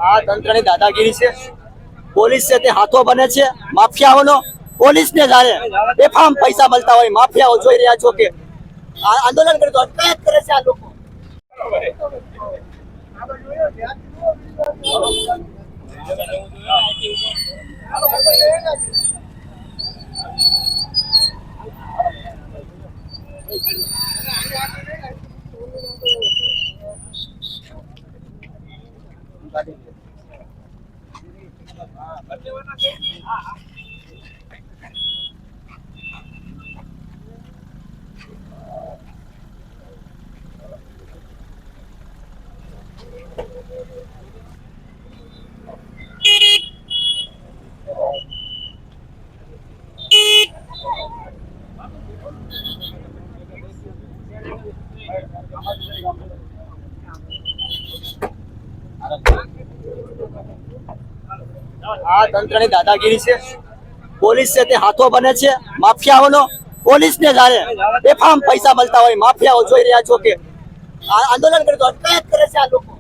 આ તંત્રની દાદાગીરી છે. પોલીસ છે તે હાથો બને છે માફિયાઓનો. પોલીસને જાણે બેફામ પૈસા મળતા હોય માફિયાઓ જોઈ રહ્યા છો કે આંદોલન કરે તો અટકાયત કરે છે આ લોકો. આ તંત્રની દાદાગીરી છે. પોલીસ છે તે હાથો બને છે માફિયાઓનો. પોલીસને જાણે બેફામ પૈસા મળતા હોય માફિયાઓ જોઈ રહ્યા છો કે આંદોલન કરે તો અટકાયત કરે છે આ લોકો.